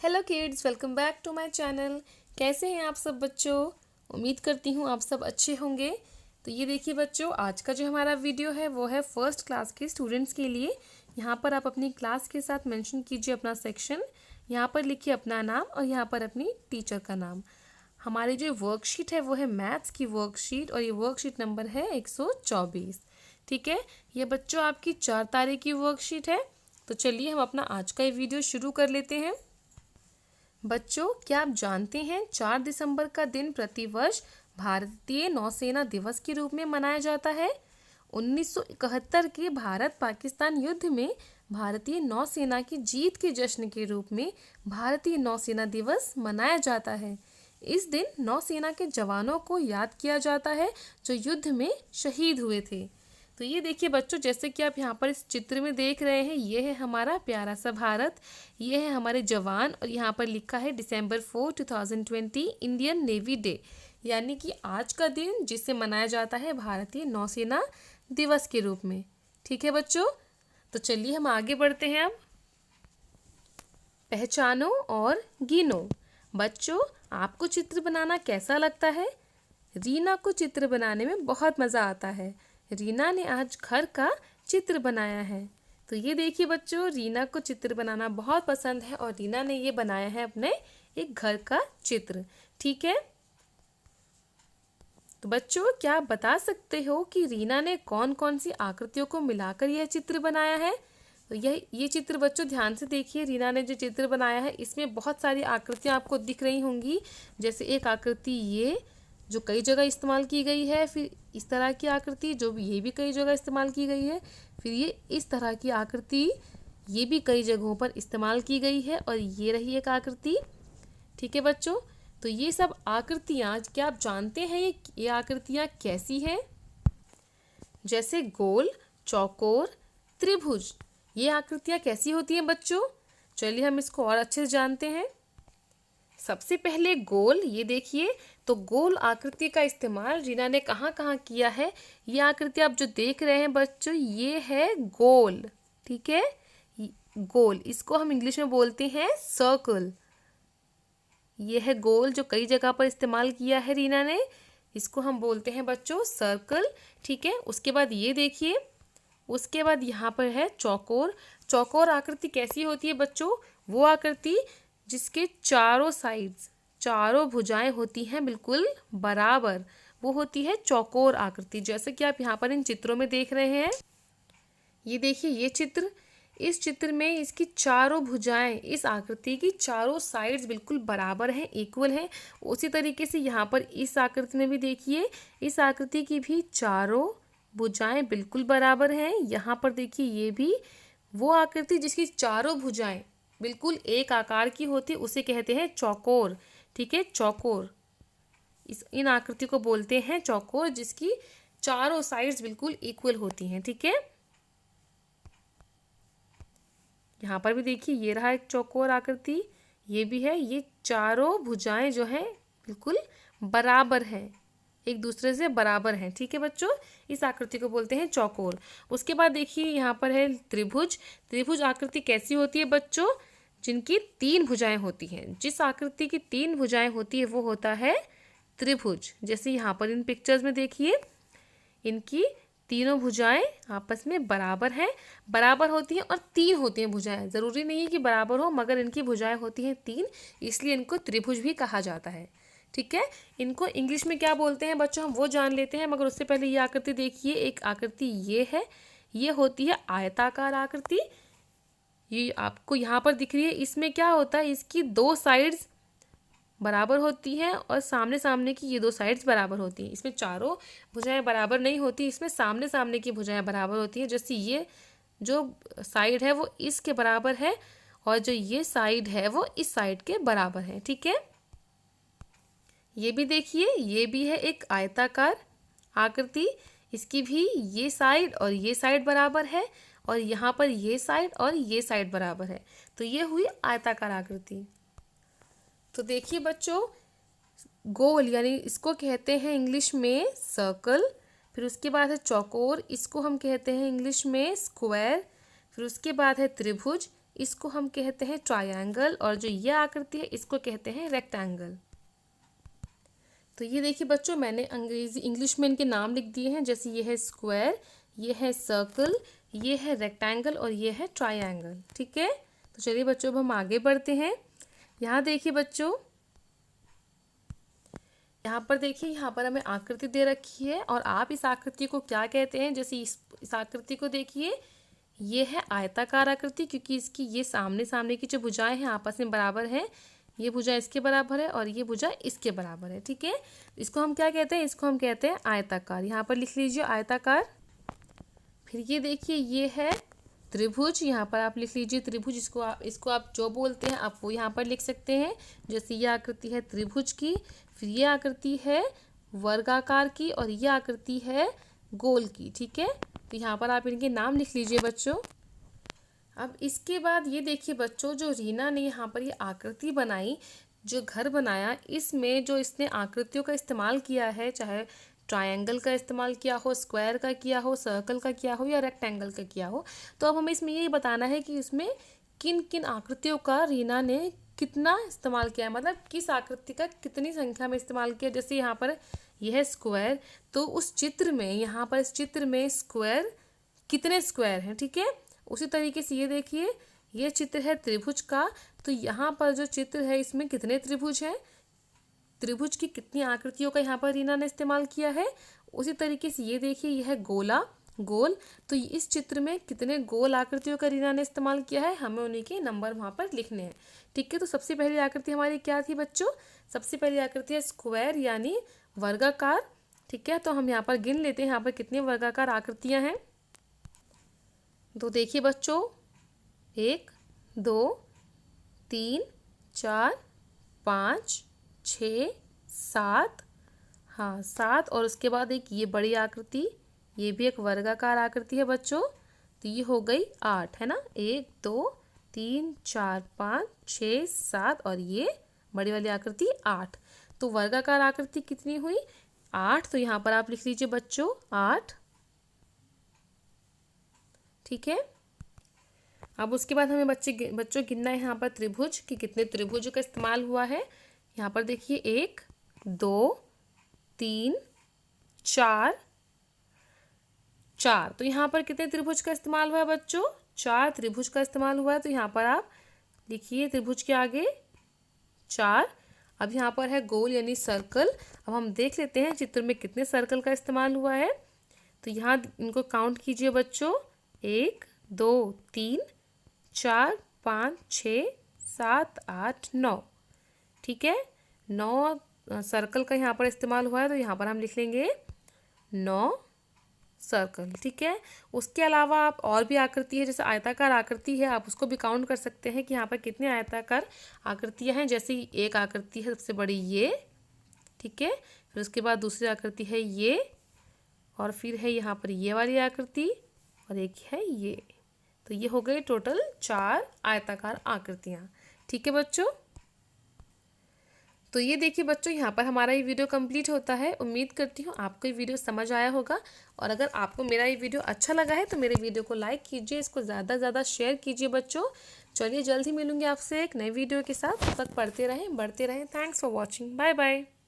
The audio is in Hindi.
Hello kids, welcome back to my channel. कैसे हैं आप सब बच्चों? उम्मीद करती हूँ आप सब अच्छे होंगे। तो ये देखिए बच्चों, आज का जो हमारा वीडियो है वो है फर्स्ट क्लास के स्टूडेंट्स के लिए। यहाँ पर आप अपनी क्लास के साथ मेंशन कीजिए अपना सेक्शन, यहाँ पर लिखिए अपना नाम और यहाँ पर अपनी टीचर का नाम। हमारी जो वर्कशीट है वो है मैथ्स की वर्कशीट और ये वर्कशीट नंबर है 124। ठीक है, ये बच्चों आपकी 4 तारीख की वर्कशीट है। तो चलिए हम अपना आज का ये वीडियो शुरू कर लेते हैं। बच्चों, क्या आप जानते हैं 4 दिसंबर का दिन प्रतिवर्ष भारतीय नौसेना दिवस के रूप में मनाया जाता है। 1971 के भारत पाकिस्तान युद्ध में भारतीय नौसेना की जीत के जश्न के रूप में भारतीय नौसेना दिवस मनाया जाता है। इस दिन नौसेना के जवानों को याद किया जाता है जो युद्ध में शहीद हुए थे। तो ये देखिए बच्चों, जैसे कि आप यहाँ पर इस चित्र में देख रहे हैं, ये है हमारा प्यारा सा भारत, ये है हमारे जवान और यहाँ पर लिखा है December 4, 2020 इंडियन नेवी डे, यानी कि आज का दिन जिसे मनाया जाता है भारतीय नौसेना दिवस के रूप में। ठीक है बच्चों, तो चलिए हम आगे बढ़ते हैं। अब पहचानो और गिनो। बच्चों, आपको चित्र बनाना कैसा लगता है? रीना को चित्र बनाने में बहुत मज़ा आता है। रीना ने आज घर का चित्र बनाया है। तो ये देखिए बच्चों, रीना को चित्र बनाना बहुत पसंद है और रीना ने ये बनाया है अपने एक घर का चित्र। ठीक है, तो बच्चों क्या आप बता सकते हो कि रीना ने कौन कौन सी आकृतियों को मिलाकर यह चित्र बनाया है? तो ये चित्र बच्चों ध्यान से देखिए, रीना ने जो चित्र बनाया है इसमें बहुत सारी आकृतियां आपको दिख रही होंगी। जैसे एक आकृति ये जो कई जगह इस्तेमाल की गई है, फिर इस तरह की आकृति जो भी ये भी कई जगह इस्तेमाल की गई है, फिर ये इस तरह की आकृति ये भी कई जगहों पर इस्तेमाल की गई है और ये रही एक आकृति। ठीक है बच्चों, तो ये सब आकृतियाँ क्या आप जानते हैं ये आकृतियाँ कैसी हैं? जैसे गोल, चौकोर, त्रिभुज, ये आकृतियाँ कैसी होती हैं बच्चों? चलिए हम इसको और अच्छे से जानते हैं। सबसे पहले गोल, ये देखिए, तो गोल आकृति का इस्तेमाल रीना ने कहाँ कहाँ किया है? ये आकृति आप जो देख रहे हैं बच्चों, ये है गोल। ठीक है, गोल, इसको हम इंग्लिश में बोलते हैं सर्कल। ये है गोल जो कई जगह पर इस्तेमाल किया है रीना ने, इसको हम बोलते हैं बच्चों सर्कल। ठीक है, उसके बाद ये देखिए, उसके बाद यहाँ पर है चौकोर। चौकोर आकृति कैसी होती है बच्चों? वो आकृति जिसके चारों साइड्स, चारों भुजाएं होती हैं बिल्कुल बराबर, वो होती है चौकोर आकृति। जैसे कि आप यहाँ पर इन चित्रों में देख रहे हैं, ये देखिए ये चित्र, इस चित्र में इसकी चारों भुजाएं, इस आकृति की चारों साइड्स बिल्कुल बराबर हैं, इक्वल हैं। उसी तरीके से यहाँ पर इस आकृति में भी देखिए, इस आकृति की भी चारों भुजाएं बिल्कुल बराबर हैं। यहाँ पर देखिए ये भी वो आकृति जिसकी चारों भुजाएं बिल्कुल एक आकार की होती है, उसे कहते हैं चौकोर। ठीक है, चौकोर, इन आकृति को बोलते हैं चौकोर जिसकी चारों साइड्स बिल्कुल इक्वल होती हैं। ठीक है, यहाँ पर भी देखिए ये रहा एक चौकोर आकृति, ये भी है, ये चारों भुजाएं जो हैं बिल्कुल बराबर हैं, एक दूसरे से बराबर हैं। ठीक है बच्चों, इस आकृति को बोलते हैं चौकोर। उसके बाद देखिए यहाँ पर है त्रिभुज। त्रिभुज आकृति कैसी होती है बच्चों? जिनकी 3 भुजाएं होती हैं। जिस आकृति की 3 भुजाएं होती है वो होता है त्रिभुज। जैसे यहाँ पर इन पिक्चर्स में देखिए, इनकी तीनों भुजाएं आपस में बराबर हैं, बराबर होती हैं और 3 होती हैं भुजाएं। ज़रूरी नहीं है कि बराबर हो, मगर इनकी भुजाएं होती हैं 3, इसलिए इनको त्रिभुज भी कहा जाता है। ठीक है, इनको इंग्लिश में क्या बोलते हैं बच्चों हम वो जान लेते हैं, मगर उससे पहले ये आकृति देखिए, एक आकृति ये है, ये होती है आयताकार आकृति। ये आपको यहाँ पर दिख रही है, इसमें क्या होता है, इसकी 2 साइड्स बराबर होती हैं और सामने सामने की ये 2 साइड्स बराबर होती हैं। इसमें चारों भुजाएं बराबर नहीं होती, इसमें सामने सामने की भुजाएं बराबर होती हैं। जैसे ये जो साइड है वो इसके बराबर है और जो ये साइड है वो इस साइड के बराबर है। ठीक है, ये भी देखिए, ये भी है एक आयताकार आकृति, इसकी भी ये साइड और ये साइड बराबर है और यहाँ पर ये साइड और ये साइड बराबर है। तो ये हुई आयताकार आकृति। तो देखिए बच्चों, गोल यानी इसको कहते हैं इंग्लिश में सर्कल, फिर उसके बाद है चौकोर, इसको हम कहते हैं इंग्लिश में स्क्वायर, फिर उसके बाद है त्रिभुज, इसको हम कहते हैं ट्रायंगल, और जो ये आकृति है इसको कहते हैं रेक्टेंगल। तो ये देखिए बच्चों, मैंने इंग्लिश में इनके नाम लिख दिए हैं, जैसे ये है स्क्वायर, ये है सर्कल, ये है रेक्टेंगल और ये है ट्रायंगल। ठीक है, तो चलिए बच्चों अब हम आगे बढ़ते हैं। यहाँ देखिए बच्चों, यहाँ पर देखिए, यहाँ पर हमें आकृति दे रखी है और आप इस आकृति को क्या कहते हैं। जैसे इस आकृति को देखिए, ये है आयताकार आकृति, क्योंकि इसकी ये सामने सामने की जो भुजाएं हैं आपस में बराबर हैं। ये भुजा इसके बराबर है और ये भुजा इसके बराबर है। ठीक है, इसको हम क्या कहते हैं, इसको हम कहते हैं आयताकार। यहाँ पर लिख लीजिए आयताकार। फिर ये देखिए, ये है त्रिभुज, यहाँ पर आप लिख लीजिए त्रिभुज। इसको आप जो बोलते हैं आप वो यहाँ पर लिख सकते हैं। जैसे ये आकृति है त्रिभुज की, फिर ये आकृति है वर्गाकार की और ये आकृति है गोल की। ठीक है, तो यहाँ पर आप इनके नाम लिख लीजिए बच्चों। अब इसके बाद ये देखिए बच्चों, जो रीना ने यहाँ पर ये आकृति बनाई, जो घर बनाया, इसमें जो इसने आकृतियों का इस्तेमाल किया है, चाहे ट्रायंगल का इस्तेमाल किया हो, स्क्वायर का किया हो, सर्कल का किया हो या रेक्टेंगल का किया हो, तो अब हमें इसमें यही बताना है कि इसमें किन किन आकृतियों का रीना ने कितना इस्तेमाल किया है, मतलब किस आकृति का कितनी संख्या में इस्तेमाल किया। जैसे यहाँ पर यह है स्क्वायर, तो उस चित्र में, यहाँ पर इस चित्र में स्क्वायर कितने स्क्वायर हैं। ठीक है, उसी तरीके से ये देखिए, ये चित्र है त्रिभुज का, तो यहाँ पर जो चित्र है इसमें कितने त्रिभुज हैं, त्रिभुज की कितनी आकृतियों का यहाँ पर रीना ने इस्तेमाल किया है। उसी तरीके से ये देखिए, यह है गोल, तो इस चित्र में कितने गोल आकृतियों का रीना ने इस्तेमाल किया है, हमें उन्हीं के नंबर वहाँ पर लिखने हैं। ठीक है, तो सबसे पहली आकृति हमारी क्या थी बच्चों, सबसे पहली आकृति है स्क्वायर यानी वर्गाकार। ठीक है, तो हम यहाँ पर गिन लेते हैं यहाँ पर कितनी वर्गाकार आकृतियाँ हैं। तो देखिए बच्चों, 1 2 3 4 5 6 7, हाँ 7, और उसके बाद एक ये बड़ी आकृति, ये भी एक वर्गाकार आकृति है बच्चों, तो ये हो गई 8, है ना। 1 2 3 4 5 6 7 और ये बड़ी वाली आकृति 8। तो वर्गाकार आकृति कितनी हुई, 8। तो यहाँ पर आप लिख लीजिए बच्चों 8। ठीक है, अब उसके बाद हमें बच्चों गिनना है यहाँ पर त्रिभुज कि कितने त्रिभुजों का इस्तेमाल हुआ है। यहाँ पर देखिए 1 2 3 4 4, तो यहाँ पर कितने त्रिभुज का इस्तेमाल हुआ है बच्चों, 4 त्रिभुज का इस्तेमाल हुआ है। तो यहाँ पर आप लिखिए त्रिभुज के आगे 4। अब यहाँ पर है गोल यानी सर्कल। अब हम देख लेते हैं चित्र में कितने सर्कल का इस्तेमाल हुआ है। तो यहाँ इनको काउंट कीजिए बच्चों, 1 2 3 4 5 6 7 8 9। ठीक है, 9 सर्कल का यहाँ पर इस्तेमाल हुआ है, तो यहाँ पर हम लिख लेंगे 9 सर्कल। ठीक है, उसके अलावा आप और भी आकृति है, जैसे आयताकार आकृति है, आप उसको भी काउंट कर सकते हैं कि यहाँ पर कितने आयताकार आकृतियाँ हैं। जैसे एक आकृति है सबसे बड़ी ये, ठीक है, फिर उसके बाद दूसरी आकृति है ये, और फिर है यहाँ पर ये वाली आकृति, और एक है ये। तो ये हो गए टोटल 4 आयताकार आकृतियाँ। ठीक है बच्चों, तो ये देखिए बच्चों, यहाँ पर हमारा ये वीडियो कंप्लीट होता है। उम्मीद करती हूँ आपको ये वीडियो समझ आया होगा, और अगर आपको मेरा ये वीडियो अच्छा लगा है तो मेरे वीडियो को लाइक कीजिए, इसको ज़्यादा से ज़्यादा शेयर कीजिए बच्चों। चलिए जल्द ही मिलूंगी आपसे एक नए वीडियो के साथ, तब तक पढ़ते रहें, बढ़ते रहें। Thanks for watching, bye bye.